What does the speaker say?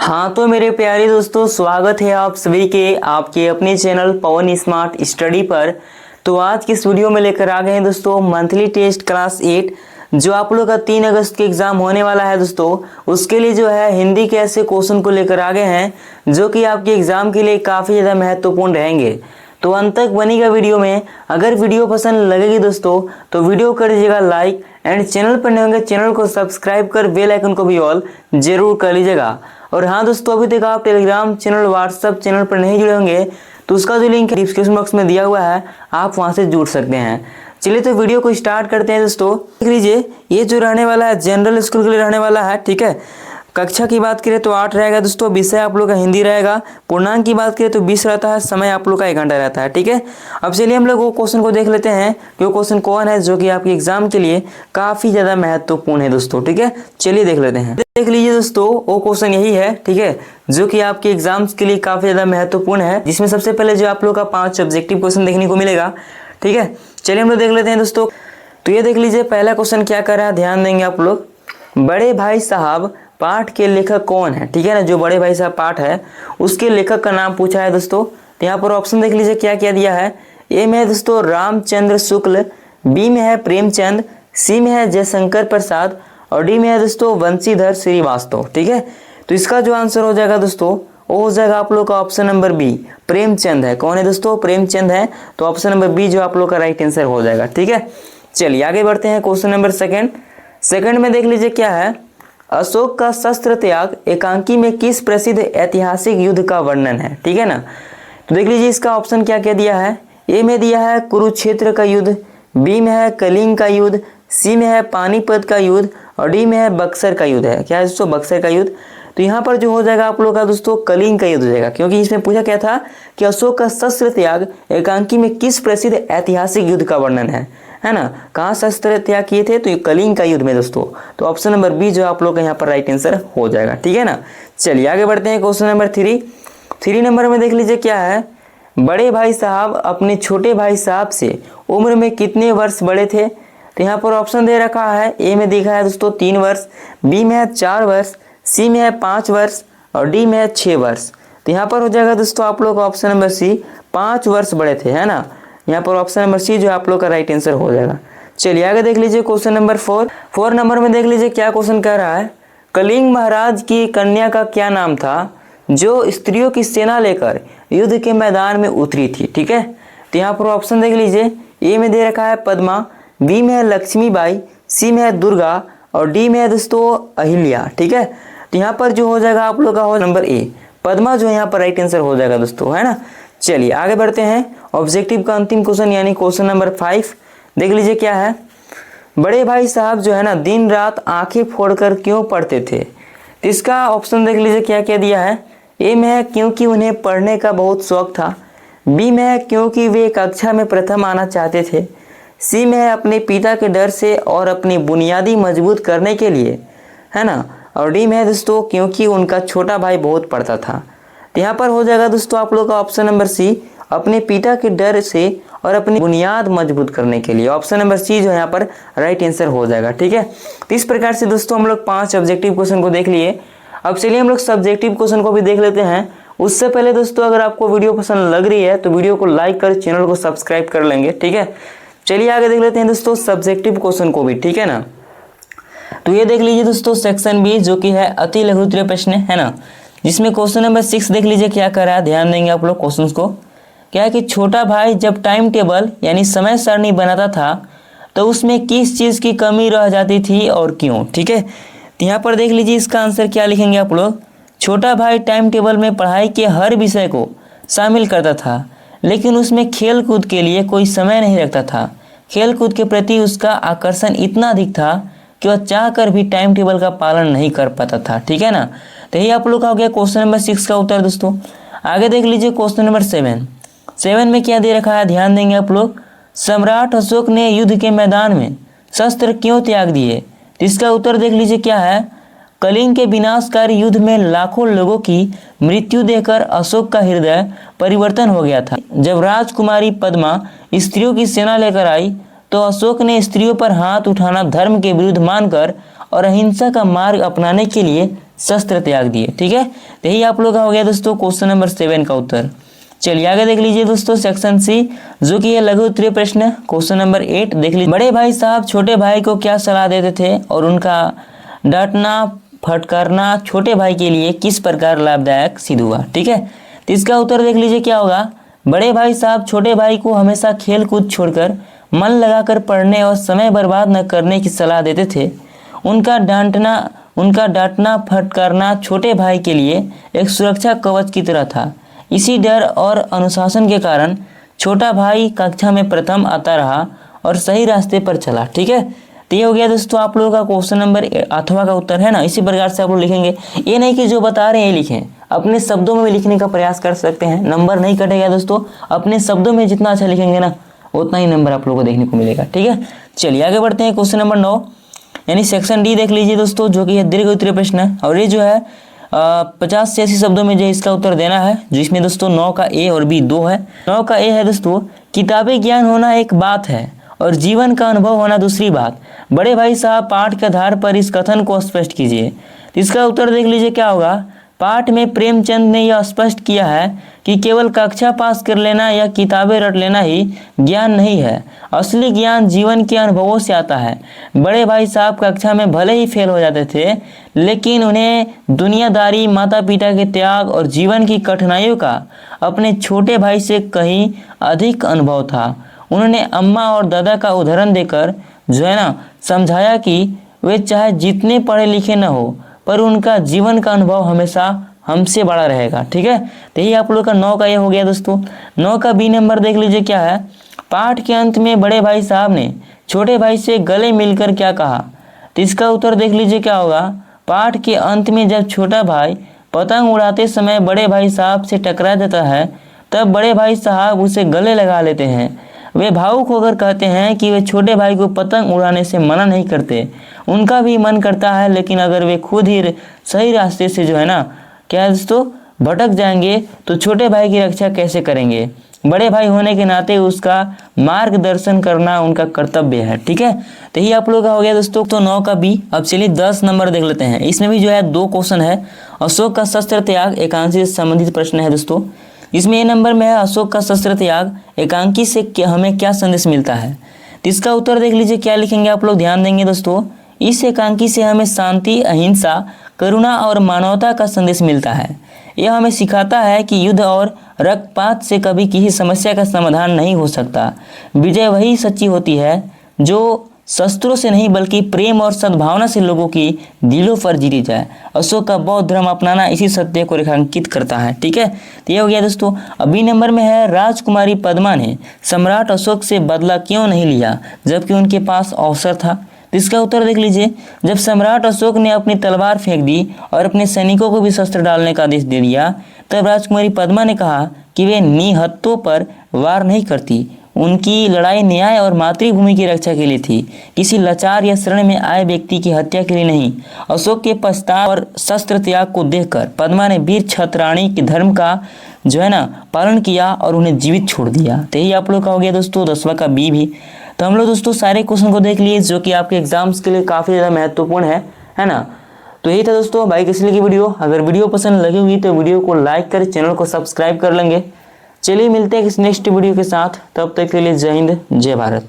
हाँ तो मेरे प्यारे दोस्तों, स्वागत है आप सभी के आपके अपने चैनल पवन स्मार्ट स्टडी पर। तो आज की इस वीडियो में लेकर आ गए हैं दोस्तों मंथली टेस्ट क्लास 8 जो आप लोग का 3 अगस्त के एग्जाम होने वाला है दोस्तों। उसके लिए जो है हिंदी के ऐसे क्वेश्चन को लेकर आ गए हैं जो कि आपके एग्जाम के लिए काफ़ी ज़्यादा महत्वपूर्ण रहेंगे। तो अंत तक बनेगा वीडियो में। अगर वीडियो पसंद लगेगी दोस्तों तो वीडियो कर दीजिएगा लाइक एंड चैनल पर नए होंगे चैनल को सब्सक्राइब कर बेल आइकन को भी ऑल जरूर कर लीजिएगा। और हाँ दोस्तों, अभी तक आप टेलीग्राम चैनल व्हाट्सएप चैनल पर नहीं जुड़े होंगे तो उसका जो लिंक डिस्क्रिप्शन बॉक्स में दिया हुआ है आप वहां से जुड़ सकते हैं। चलिए तो वीडियो को स्टार्ट करते हैं दोस्तों। देख लीजिए, ये जो रहने वाला है जनरल स्कूल के लिए रहने वाला है, ठीक है। कक्षा की बात करें तो 8 रहेगा दोस्तों, विषय आप लोग का हिंदी रहेगा। पूर्णांक की बात करें तो 20 रहता है, समय आप लोग का 1 घंटा रहता है, ठीक है। अब चलिए हम लोग वो क्वेश्चन को देख लेते हैं कि वो क्वेश्चन कौन है जो कि आपके एग्जाम के लिए काफ़ी ज़्यादा महत्वपूर्ण है दोस्तों, ठीक है। चलिए देख लेते हैं। देख लीजिए दोस्तों, वो क्वेश्चन यही है, ठीक है, जो कि आपके एग्जाम्स के लिए काफ़ी ज़्यादा महत्वपूर्ण है, जिसमें सबसे पहले जो आप लोग का 5 ऑब्जेक्टिव क्वेश्चन देखने को मिलेगा, ठीक है। चलिए हम लोग देख लेते हैं दोस्तों। तो ये देख लीजिए, पहला क्वेश्चन क्या कर रहा है, ध्यान देंगे आप लोग। बड़े भाई साहब पाठ के लेखक कौन है, ठीक है ना। जो बड़े भाई साहब पाठ है उसके लेखक का नाम पूछा है दोस्तों। तो यहाँ पर ऑप्शन देख लीजिए क्या क्या दिया है। ए में है दोस्तों रामचंद्र शुक्ल, बी में है प्रेमचंद, सी में है जयशंकर प्रसाद और डी में है दोस्तों वंशीधर श्रीवास्तव, ठीक है। तो इसका जो आंसर हो जाएगा दोस्तों वो हो जाएगा आप लोग का ऑप्शन नंबर बी, प्रेमचंद है। कौन है दोस्तों, प्रेमचंद है। तो ऑप्शन नंबर बी जो आप लोग का राइट आंसर हो जाएगा, ठीक है। चलिए आगे बढ़ते हैं। क्वेश्चन नंबर सेकंड में देख लीजिए क्या है। अशोक का शस्त्र त्याग एकांकी में किस प्रसिद्ध ऐतिहासिक युद्ध का वर्णन है, ठीक है ना। तो देख लीजिए इसका ऑप्शन क्या क्या दिया है। ए में दिया है कुरुक्षेत्र का युद्ध, बी में है कलिंग का युद्ध, सी में है पानीपत का युद्ध और डी में है बक्सर का युद्ध है। क्या है दोस्तों, बक्सर का युद्ध। तो यहाँ पर जो हो जाएगा आप लोग का दोस्तों कलिंग का युद्ध हो जाएगा, क्योंकि इसमें पूछा क्या था कि अशोक का शस्त्र त्याग एकांकी में किस प्रसिद्ध ऐतिहासिक युद्ध का वर्णन है ना। कहाँ शस्त्र त्याग किए थे, तो ये कलिंग का युद्ध में दोस्तों। तो ऑप्शन नंबर बी जो आप लोग का यहाँ पर राइट आंसर हो जाएगा, ठीक है ना। चलिए आगे बढ़ते हैं। क्वेश्चन नंबर 3 नंबर में देख लीजिए क्या है। बड़े भाई साहब अपने छोटे भाई साहब से उम्र में कितने वर्ष बड़े थे। तो यहाँ पर ऑप्शन दे रखा है। ए में दिखा है दोस्तों 3 वर्ष, बी में है 4 वर्ष, सी में है 5 वर्ष और डी में है 6 वर्ष। तो यहाँ पर हो जाएगा दोस्तों आप लोग का ऑप्शन नंबर सी, 5 वर्ष बड़े थे, है ना। यहाँ पर ऑप्शन नंबर सी जो आप लोग का राइट आंसर हो जाएगा। चलिए आगे देख लीजिए क्वेश्चन नंबर 4 नंबर में देख लीजिए क्या क्वेश्चन कह रहा है। कलिंग महाराज की कन्या का क्या नाम था जो स्त्रियों की सेना लेकर युद्ध के मैदान में उतरी थी, ठीक है। तो यहाँ पर ऑप्शन देख लीजिए। ए में दे रखा है पद्मा, बी में है लक्ष्मीबाई, सी में है दुर्गा और डी में है दोस्तों अहिल्या, ठीक है। तो यहाँ पर जो हो जाएगा आप लोग का हो नंबर ए, पद्मा जो यहाँ पर राइट आंसर हो जाएगा दोस्तों, है ना। चलिए आगे बढ़ते हैं। ऑब्जेक्टिव का अंतिम क्वेश्चन यानी क्वेश्चन नंबर 5 देख लीजिए क्या है। बड़े भाई साहब जो है ना दिन रात आंखें फोड़कर क्यों पढ़ते थे। तो इसका ऑप्शन देख लीजिए क्या क्या दिया है। ए में है क्योंकि उन्हें पढ़ने का बहुत शौक था, बी में है क्योंकि वे कक्षा में प्रथम आना चाहते थे, सी में है अपने पिता के डर से और अपनी बुनियादी मजबूत करने के लिए, है ना, और डी में है दोस्तों क्योंकि उनका छोटा भाई बहुत पढ़ता था। तो यहाँ पर हो जाएगा दोस्तों आप लोग का ऑप्शन नंबर सी, अपने पिता के डर से और अपनी बुनियाद मजबूत करने के लिए। ऑप्शन नंबर सी जो यहाँ पर राइट आंसर हो जाएगा, ठीक है। तो इस प्रकार से दोस्तों हम लोग 5 ऑब्जेक्टिव क्वेश्चन को देख लिए। अब चलिए हम लोग सब्जेक्टिव क्वेश्चन को भी देख लेते हैं। उससे पहले दोस्तों अगर आपको वीडियो पसंद लग रही है तो वीडियो को लाइक कर चैनल को सब्सक्राइब कर लेंगे, ठीक है। चलिए आगे देख लेते हैं दोस्तों सब्जेक्टिव क्वेश्चन को भी, ठीक है ना। तो ये देख लीजिए दोस्तों सेक्शन बी जो कि है अति लघु उत्तरीय प्रश्न, है ना, जिसमें क्वेश्चन नंबर 6 देख लीजिए क्या कर रहा है। ध्यान देंगे आप लोग क्वेश्चन को। क्या है कि छोटा भाई जब टाइम टेबल यानी समय सारणी बनाता था तो उसमें किस चीज़ की कमी रह जाती थी और क्यों, ठीक है। तो यहाँ पर देख लीजिए इसका आंसर क्या लिखेंगे आप लोग। छोटा भाई टाइम टेबल में पढ़ाई के हर विषय को शामिल करता था लेकिन उसमें खेल कूद के लिए कोई समय नहीं रखता था। खेल कूद के प्रति उसका आकर्षण इतना अधिक था कि वह चाह कर भी टाइम टेबल का पालन नहीं कर पाता था, ठीक है ना। तो यही आप लोग का हो गया क्वेश्चन नंबर 6 का उत्तर दोस्तों। आगे देख लीजिए क्वेश्चन नंबर 7 में क्या दे रखा है, ध्यान देंगे आप लोग। सम्राट अशोक ने युद्ध के मैदान में शस्त्र क्यों त्याग दिए। तो इसका उत्तर देख लीजिए क्या है। कलिंग के विनाशकारी युद्ध में लाखों लोगों की मृत्यु देखकर अशोक का हृदय परिवर्तन हो गया था। जब राजकुमारी पद्मा स्त्रियों की सेना लेकर आई तो अशोक ने स्त्रियों पर हाथ उठाना धर्म के विरुद्ध मानकर और अहिंसा का मार्ग अपनाने के लिए शस्त्र त्याग दिए। ठीक है, तो यही आप लोग का हो गया दोस्तों क्वेश्चन नंबर 7 का उत्तर। चलिए आगे देख लीजिए दोस्तों सेक्शन सी, जो कि है लघु उत्तरीय प्रश्न। क्वेश्चन नंबर 8 देख लीजिए। बड़े भाई साहब छोटे भाई को क्या सलाह देते थे और उनका डांटना फटकारना छोटे भाई के लिए किस प्रकार लाभदायक सिद्ध हुआ। ठीक है, तो इसका उत्तर देख लीजिए क्या होगा। बड़े भाई साहब छोटे भाई को हमेशा खेल कूद छोड़कर मन लगाकर पढ़ने और समय बर्बाद न करने की सलाह देते थे। उनका डांटना फटकारना छोटे भाई के लिए एक सुरक्षा कवच की तरह था। इसी डर और अनुशासन के कारण छोटा भाई कक्षा में प्रथम आता रहा और सही रास्ते पर चला। ठीक है, तो ये हो गया दोस्तों आप लोगों का क्वेश्चन नंबर 8वां का उत्तर है ना। इसी प्रकार से आप लोग लिखेंगे, ये नहीं कि जो बता रहे हैं ये लिखें, अपने शब्दों में लिखने का प्रयास कर सकते हैं, नंबर नहीं कटेगा दोस्तों। अपने शब्दों में जितना अच्छा लिखेंगे ना उतना ही नंबर आप लोगों को देखने को मिलेगा। ठीक है, चलिए आगे बढ़ते हैं। क्वेश्चन नंबर 9 यानी सेक्शन डी देख लीजिए दोस्तों, जो कि है दीर्घ उत्तरीय प्रश्न है और ये जो है 50 से 80 शब्दों में जो इसका उत्तर देना है, जिसमें दोस्तों 9 का ए और बी 2 है। 9 का ए है दोस्तों, किताबी ज्ञान होना एक बात है और जीवन का अनुभव होना दूसरी बात। बड़े भाई साहब पाठ के आधार पर इस कथन को स्पष्ट कीजिए। तो इसका उत्तर देख लीजिए क्या होगा। पाठ में प्रेमचंद ने यह स्पष्ट किया है कि केवल कक्षा पास कर लेना या किताबें रट लेना ही ज्ञान नहीं है, असली ज्ञान जीवन के अनुभवों से आता है। बड़े भाई साहब कक्षा में भले ही फेल हो जाते थे, लेकिन उन्हें दुनियादारी, माता पिता के त्याग और जीवन की कठिनाइयों का अपने छोटे भाई से कहीं अधिक अनुभव था। उन्होंने अम्मा और दादा का उदाहरण देकर जो है ना समझाया कि वे चाहे जितने पढ़े लिखे न हो, पर उनका जीवन का अनुभव हमेशा हमसे बड़ा रहेगा। ठीक है, तो यही आप लोग का 9 का ये हो गया दोस्तों। 9 का बी नंबर देख लीजिए क्या है। पाठ के अंत में बड़े भाई साहब ने छोटे भाई से गले मिलकर क्या कहा। तो इसका उत्तर देख लीजिए क्या होगा। पाठ के अंत में जब छोटा भाई पतंग उड़ाते समय बड़े भाई साहब से टकरा जाता है, तब बड़े भाई साहब उसे गले लगा लेते हैं। वे भावुक होकर कहते हैं कि वे छोटे भाई को पतंग उड़ाने से मना नहीं करते, उनका भी मन करता है, लेकिन अगर वे खुद ही सही रास्ते से जो है ना क्या दोस्तों भटक जाएंगे तो छोटे भाई की रक्षा कैसे करेंगे। बड़े भाई होने के नाते उसका मार्गदर्शन करना उनका कर्तव्य है। ठीक है, तो यही आप लोगों का हो गया दोस्तों तो 9 का बी। अब चलिए 10 नंबर देख लेते हैं। इसमें भी जो है 2 क्वेश्चन है। अशोक का शस्त्र त्याग एकांकी से संबंधित प्रश्न है दोस्तों। इसमें ए नंबर में है अशोक का शस्त्र त्याग एकांकी से हमें क्या संदेश मिलता है। तो इसका उत्तर देख लीजिए क्या लिखेंगे आप लोग, ध्यान देंगे दोस्तों। इस एकांकी से हमें शांति, अहिंसा, करुणा और मानवता का संदेश मिलता है। यह हमें सिखाता है कि युद्ध और रक्तपात से कभी किसी समस्या का समाधान नहीं हो सकता। विजय वही सच्ची होती है जो शस्त्रों से नहीं बल्कि प्रेम और सद्भावना से लोगों की दिलों पर जीती जाए। अशोक का बौद्ध धर्म अपनाना इसी सत्य को रेखांकित करता है। ठीक है, तो ये हो गया दोस्तों। अब बी नंबर में है राजकुमारी पद्मा ने सम्राट अशोक से बदला क्यों नहीं लिया जबकि उनके पास अवसर था। तो इसका उत्तर देख लीजिए। जब सम्राट अशोक ने अपनी तलवार फेंक दी और अपने सैनिकों को भी शस्त्र डालने का आदेश दे दिया, तब राजकुमारी पद्मा ने कहा कि वे निहत्तों पर वार नहीं करती। उनकी लड़ाई न्याय और मातृभूमि की रक्षा के लिए थी, किसी लाचार या शरण में आए व्यक्ति की हत्या के लिए नहीं। अशोक के पश्चाताप और शस्त्र त्याग को देखकर पद्मा ने वीर छत्रराणी के धर्म का जो है ना पालन किया और उन्हें जीवित छोड़ दिया। तो यही आप लोग का हो गया दोस्तों 10वां का बी भी। तो हम लोग दोस्तों सारे क्वेश्चन को देख लिए जो कि आपके एग्जाम्स के लिए काफ़ी ज़्यादा महत्वपूर्ण है ना। तो यही था दोस्तों बाइक इसलिए की वीडियो। अगर वीडियो पसंद लगी हुई तो वीडियो को लाइक कर चैनल को सब्सक्राइब कर लेंगे। चलिए मिलते हैं इस नेक्स्ट वीडियो के साथ, तब तक के लिए जय हिंद जय भारत।